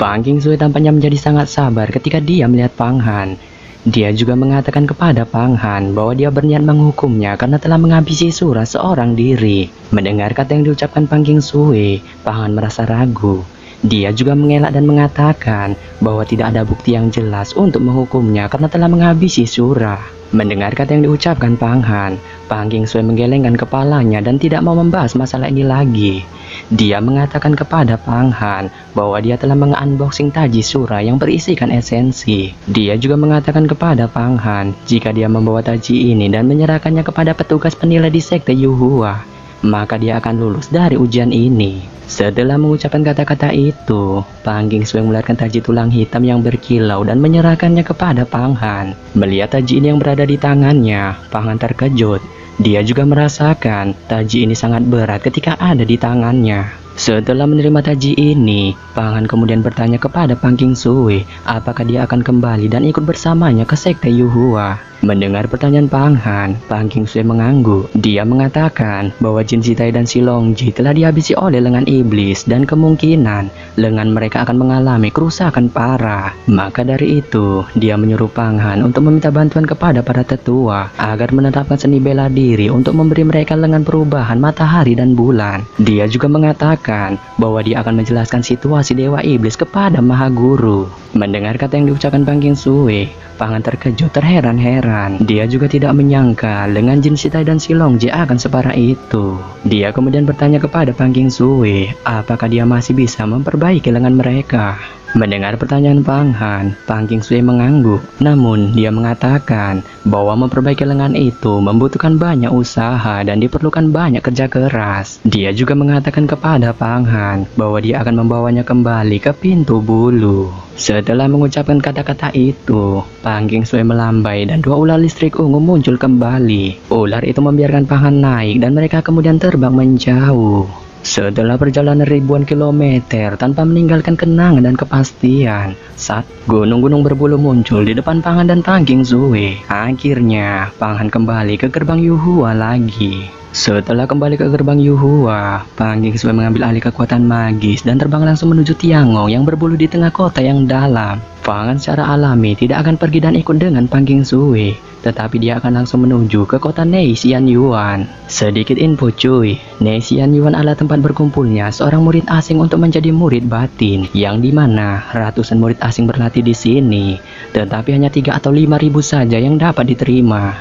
Pang Kingsui tampaknya menjadi sangat sabar ketika dia melihat Pang Han. Dia juga mengatakan kepada Pang Han bahwa dia berniat menghukumnya karena telah menghabisi Surah seorang diri. Mendengar kata yang diucapkan Pang Kingsui, Pang Han merasa ragu. Dia juga mengelak dan mengatakan bahwa tidak ada bukti yang jelas untuk menghukumnya karena telah menghabisi Surah. Mendengar kata yang diucapkan Pang Han, Pang Kingsui menggelengkan kepalanya dan tidak mau membahas masalah ini lagi. Dia mengatakan kepada Pang Han bahwa dia telah meng-unboxing taji surah yang berisikan esensi. Dia juga mengatakan kepada Pang Han jika dia membawa taji ini dan menyerahkannya kepada petugas penilai di sekte Yuhua, maka dia akan lulus dari ujian ini. Setelah mengucapkan kata-kata itu, Pang Kingsui mengeluarkan taji tulang hitam yang berkilau dan menyerahkannya kepada Pang Han. Melihat taji ini yang berada di tangannya, Pang Han terkejut. Dia juga merasakan taji ini sangat berat ketika ada di tangannya. Setelah menerima taji ini, Pang Han kemudian bertanya kepada Pang Kingsui apakah dia akan kembali dan ikut bersamanya ke sekte Yuhua. Mendengar pertanyaan Pang Han, Pang Kingsui mengangguk. Dia mengatakan bahwa Jin Zitai dan Silongji telah dihabisi oleh lengan iblis dan kemungkinan lengan mereka akan mengalami kerusakan parah. Maka dari itu, dia menyuruh Pang Han untuk meminta bantuan kepada para tetua agar menetapkan seni bela diri untuk memberi mereka lengan perubahan matahari dan bulan. Dia juga mengatakan bahwa dia akan menjelaskan situasi Dewa Iblis kepada Maha Guru. Mendengar kata yang diucapkan Pang Kingsui, Pang Han terkejut terheran-heran. Dia juga tidak menyangka lengan Jin Zitai dan Silongji akan separah itu. Dia kemudian bertanya kepada Pang Kingsui apakah dia masih bisa memperbaiki lengan mereka. Mendengar pertanyaan Pang Han, Pang Kingsui mengangguk. Namun dia mengatakan bahwa memperbaiki lengan itu membutuhkan banyak usaha dan diperlukan banyak kerja keras. Dia juga mengatakan kepada Pang Han bahwa dia akan membawanya kembali ke pintu bulu. Setelah mengucapkan kata-kata itu, Pang Kingsui melambai dan dua ular listrik ungu muncul kembali. Ular itu membiarkan Pang Han naik dan mereka kemudian terbang menjauh. Setelah perjalanan ribuan kilometer tanpa meninggalkan kenangan dan kepastian, saat gunung-gunung berbulu muncul di depan Pang Han dan Pang Kingsui, akhirnya Pang Han kembali ke gerbang Yuhua lagi. Setelah kembali ke gerbang Yuhua, Pang Kingsui mengambil alih kekuatan magis dan terbang langsung menuju Tiangong yang berbulu di tengah kota yang dalam. Pang Han secara alami tidak akan pergi dan ikut dengan Pang Kingsui, tetapi dia akan langsung menuju ke kota Nexian Yuan. Sedikit info cuy, Nexian Yuan adalah tempat berkumpulnya seorang murid asing untuk menjadi murid batin, yang dimana ratusan murid asing berlatih di sini, tetapi hanya 3 atau 5 ribu saja yang dapat diterima.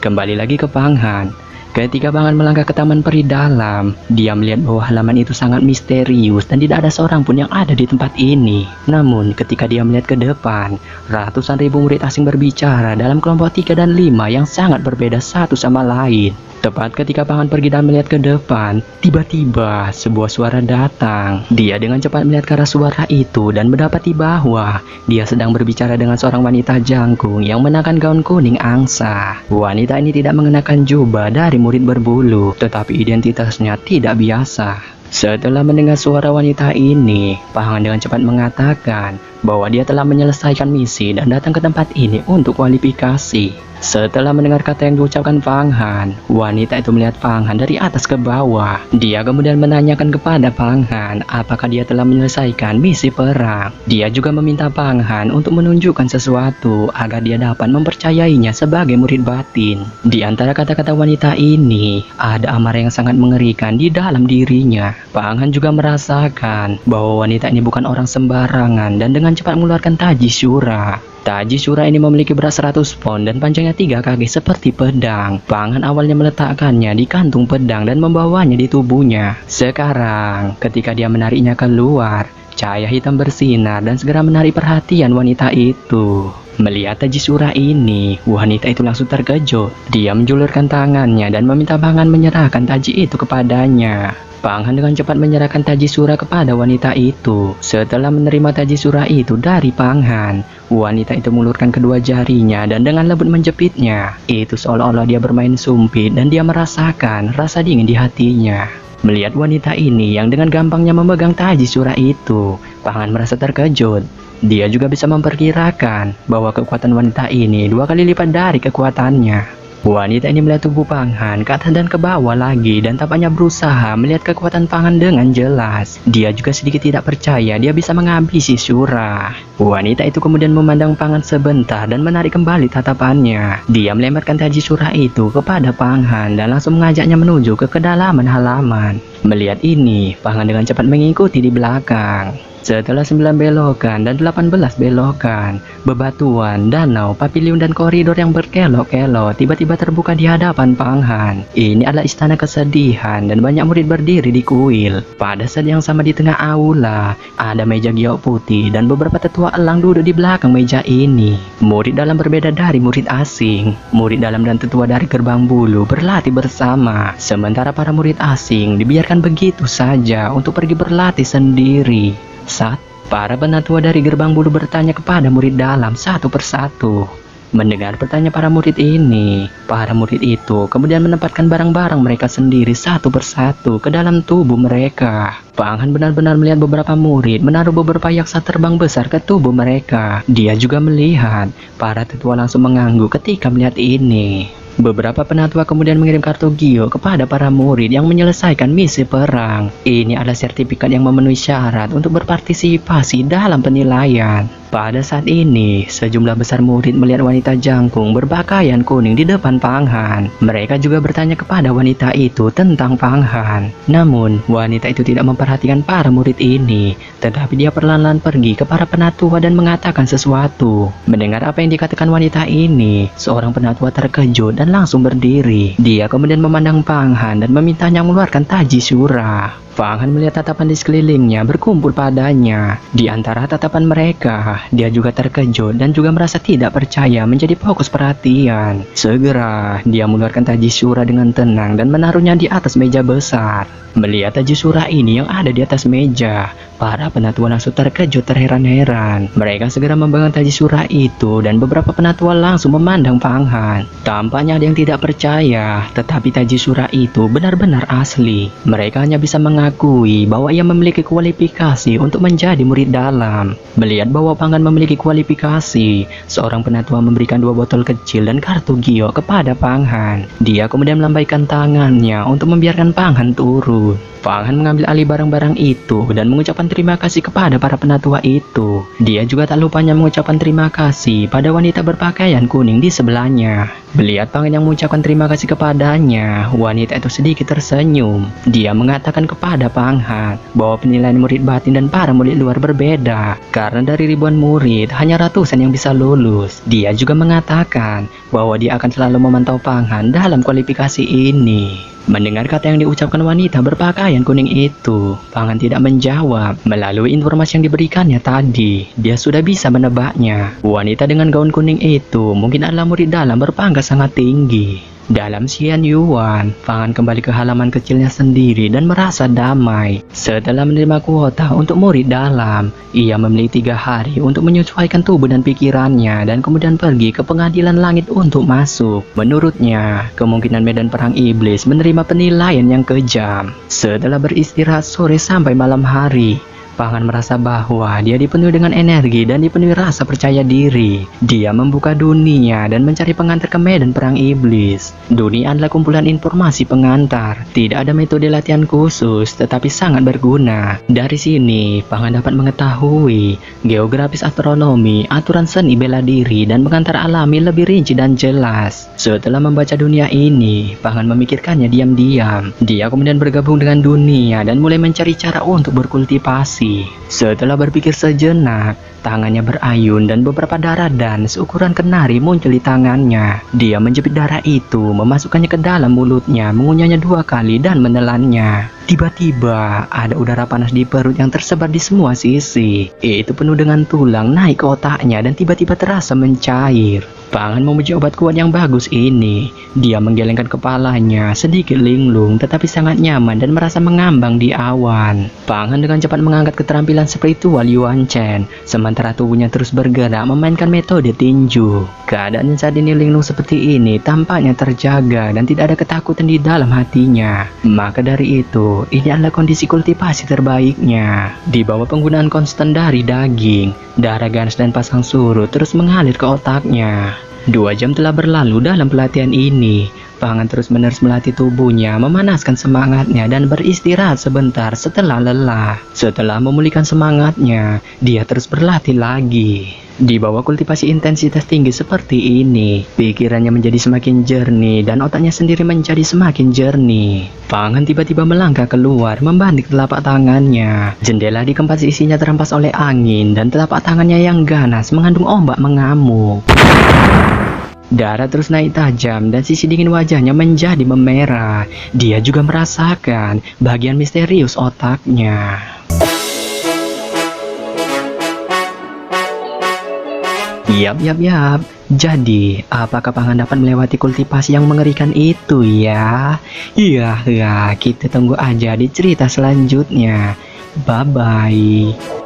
Kembali lagi ke Pang Han. Ketika Pang Han melangkah ke taman peri dalam, dia melihat bahwa halaman itu sangat misterius dan tidak ada seorang pun yang ada di tempat ini. Namun ketika dia melihat ke depan, ratusan ribu murid asing berbicara dalam kelompok 3 dan 5 yang sangat berbeda satu sama lain. Tepat ketika Pang Han pergi dan melihat ke depan, tiba-tiba sebuah suara datang. Dia dengan cepat melihat ke arah suara itu dan mendapati bahwa dia sedang berbicara dengan seorang wanita jangkung yang mengenakan gaun kuning angsa. Wanita ini tidak mengenakan jubah dari murid berbulu, tetapi identitasnya tidak biasa. Setelah mendengar suara wanita ini, Pang Han dengan cepat mengatakan bahwa dia telah menyelesaikan misi dan datang ke tempat ini untuk kualifikasi. Setelah mendengar kata yang diucapkan Pang Han, wanita itu melihat Pang Han dari atas ke bawah. Dia kemudian menanyakan kepada Pang Han apakah dia telah menyelesaikan misi perang. Dia juga meminta Pang Han untuk menunjukkan sesuatu agar dia dapat mempercayainya sebagai murid batin. Di antara kata-kata wanita ini, ada amarah yang sangat mengerikan di dalam dirinya. Pang Han juga merasakan bahwa wanita ini bukan orang sembarangan dan dengan cepat mengeluarkan taji syura. Taji syura ini memiliki berat 100 pon dan panjangnya 3 kaki seperti pedang. Pang Han awalnya meletakkannya di kantung pedang dan membawanya di tubuhnya. Sekarang, ketika dia menariknya keluar, cahaya hitam bersinar dan segera menarik perhatian wanita itu. Melihat taji syura ini, wanita itu langsung terkejut. Dia menjulurkan tangannya dan meminta Pang Han menyerahkan taji itu kepadanya. Pang Han dengan cepat menyerahkan taji syura kepada wanita itu. Setelah menerima taji syura itu dari Pang Han, wanita itu mengulurkan kedua jarinya dan dengan lembut menjepitnya. Itu seolah-olah dia bermain sumpit dan dia merasakan rasa dingin di hatinya. Melihat wanita ini yang dengan gampangnya memegang taji syura itu, Pang Han merasa terkejut. Dia juga bisa memperkirakan bahwa kekuatan wanita ini 2 kali lipat dari kekuatannya. Wanita ini melihat tubuh Pang Han ke atas dan ke bawah lagi dan tampaknya berusaha melihat kekuatan Pang Han dengan jelas. Dia juga sedikit tidak percaya dia bisa menghabisi Shura. Wanita itu kemudian memandang Pang Han sebentar dan menarik kembali tatapannya. Dia melemparkan taji Shura itu kepada Pang Han dan langsung mengajaknya menuju ke kedalaman halaman. Melihat ini, Pang Han dengan cepat mengikuti di belakang. Setelah 9 belokan dan 18 belokan, bebatuan, danau, pavilion dan koridor yang berkelok-kelok tiba-tiba terbuka di hadapan Pang Han. Ini adalah istana kesedihan dan banyak murid berdiri di kuil. Pada saat yang sama di tengah aula, ada meja giok putih dan beberapa tetua elang duduk di belakang meja ini. Murid dalam berbeda dari murid asing. Murid dalam dan tetua dari Gerbang Bulu berlatih bersama. Sementara para murid asing dibiarkan begitu saja untuk pergi berlatih sendiri. Saat para penatua dari Gerbang Bulu bertanya kepada murid dalam satu persatu. Mendengar pertanyaan para murid ini, para murid itu kemudian menempatkan barang-barang mereka sendiri satu persatu ke dalam tubuh mereka. Pang Han benar-benar melihat beberapa murid menaruh beberapa yaksa terbang besar ke tubuh mereka. Dia juga melihat para tetua langsung mengangguk ketika melihat ini. Beberapa penatua kemudian mengirim kartu Gio kepada para murid yang menyelesaikan misi perang. Ini adalah sertifikat yang memenuhi syarat untuk berpartisipasi dalam penilaian. Pada saat ini, sejumlah besar murid melihat wanita jangkung berpakaian kuning di depan Pang Han. Mereka juga bertanya kepada wanita itu tentang Pang Han. Namun, wanita itu tidak memperhatikan para murid ini, tetapi dia perlahan-lahan pergi ke para penatua dan mengatakan sesuatu. Mendengar apa yang dikatakan wanita ini, seorang penatua terkejut dan langsung berdiri. Dia kemudian memandang Pang Han dan memintanya mengeluarkan taji Shura. Pang Han melihat tatapan di sekelilingnya berkumpul padanya. Di antara tatapan mereka, dia juga terkejut dan juga merasa tidak percaya menjadi fokus perhatian. Segera, dia mengeluarkan taji Shura dengan tenang dan menaruhnya di atas meja besar. Melihat taji Shura ini yang ada di atas meja, para penatua langsung terkejut terheran-heran. Mereka segera memegang taji Shura itu dan beberapa penatua langsung memandang Pang Han. Tampaknya ada yang tidak percaya, tetapi taji Shura itu benar-benar asli. Mereka hanya bisa mengakui bahwa ia memiliki kualifikasi untuk menjadi murid dalam. Melihat bahwa Pang Han memiliki kualifikasi, seorang penatua memberikan 2 botol kecil dan kartu Gio kepada Pang Han. Dia kemudian melambaikan tangannya untuk membiarkan Pang Han turun. Pang Han mengambil alih barang-barang itu dan mengucapkan terima kasih kepada para penatua itu. Dia juga tak lupanya mengucapkan terima kasih pada wanita berpakaian kuning di sebelahnya. Melihat Pang Han yang mengucapkan terima kasih kepadanya, wanita itu sedikit tersenyum. Dia mengatakan kepada Pang Han bahwa penilaian murid batin dan para murid luar berbeda. Karena dari ribuan murid, hanya ratusan yang bisa lulus. Dia juga mengatakan bahwa dia akan selalu memantau Pang Han dalam kualifikasi ini. Mendengar kata yang diucapkan wanita berpakaian kuning itu, Pang Han tidak menjawab. Melalui informasi yang diberikannya tadi, dia sudah bisa menebaknya. Wanita dengan gaun kuning itu mungkin adalah murid dalam berpangkat sangat tinggi. Dalam Xian Yuan, Pang Han kembali ke halaman kecilnya sendiri dan merasa damai. Setelah menerima kuota untuk murid dalam, ia memiliki 3 hari untuk menyesuaikan tubuh dan pikirannya dan kemudian pergi ke pengadilan langit untuk masuk. Menurutnya, kemungkinan medan perang iblis menerima penilaian yang kejam. Setelah beristirahat sore sampai malam hari, Pang Han merasa bahwa dia dipenuhi dengan energi dan dipenuhi rasa percaya diri. Dia membuka dunia dan mencari pengantar ke medan perang iblis. Dunia adalah kumpulan informasi pengantar. Tidak ada metode latihan khusus, tetapi sangat berguna. Dari sini, Pang Han dapat mengetahui geografis astronomi, aturan seni bela diri, dan pengantar alami lebih rinci dan jelas. Setelah membaca dunia ini, Pang Han memikirkannya diam-diam. Dia kemudian bergabung dengan dunia dan mulai mencari cara untuk berkultivasi. Setelah berpikir sejenak, tangannya berayun dan beberapa darah dan seukuran kenari muncul di tangannya. Dia menjepit darah itu, memasukkannya ke dalam mulutnya, mengunyahnya 2 kali dan menelannya. Tiba-tiba ada udara panas di perut yang tersebar di semua sisi. Itu penuh dengan tulang naik ke otaknya dan tiba-tiba terasa mencair. Pang Han memuji obat kuat yang bagus ini. Dia menggelengkan kepalanya, sedikit linglung tetapi sangat nyaman dan merasa mengambang di awan. Pang Han dengan cepat mengangkat keterampilan spiritual Yuan Chen, sementara tubuhnya terus bergerak memainkan metode tinju. Keadaan saat ini linglung seperti ini tampaknya terjaga dan tidak ada ketakutan di dalam hatinya. Maka dari itu, ini adalah kondisi kultivasi terbaiknya. Di bawah penggunaan konstan dari daging, darah ganas dan pasang surut terus mengalir ke otaknya. 2 jam telah berlalu dalam pelatihan ini. Pangan terus-menerus melatih tubuhnya, memanaskan semangatnya, dan beristirahat sebentar setelah lelah. Setelah memulihkan semangatnya, dia terus berlatih lagi. Di bawah kultivasi intensitas tinggi seperti ini, pikirannya menjadi semakin jernih dan otaknya sendiri menjadi semakin jernih. Pangan tiba-tiba melangkah keluar, membanting telapak tangannya. Jendela di kamar isinya terampas oleh angin dan telapak tangannya yang ganas mengandung ombak mengamuk. Darah terus naik tajam dan sisi dingin wajahnya menjadi memerah. Dia juga merasakan bagian misterius otaknya. Yap. Jadi, apakah Pangan dapat melewati kultivasi yang mengerikan itu ya? Iya, kita tunggu aja di cerita selanjutnya. Bye-bye.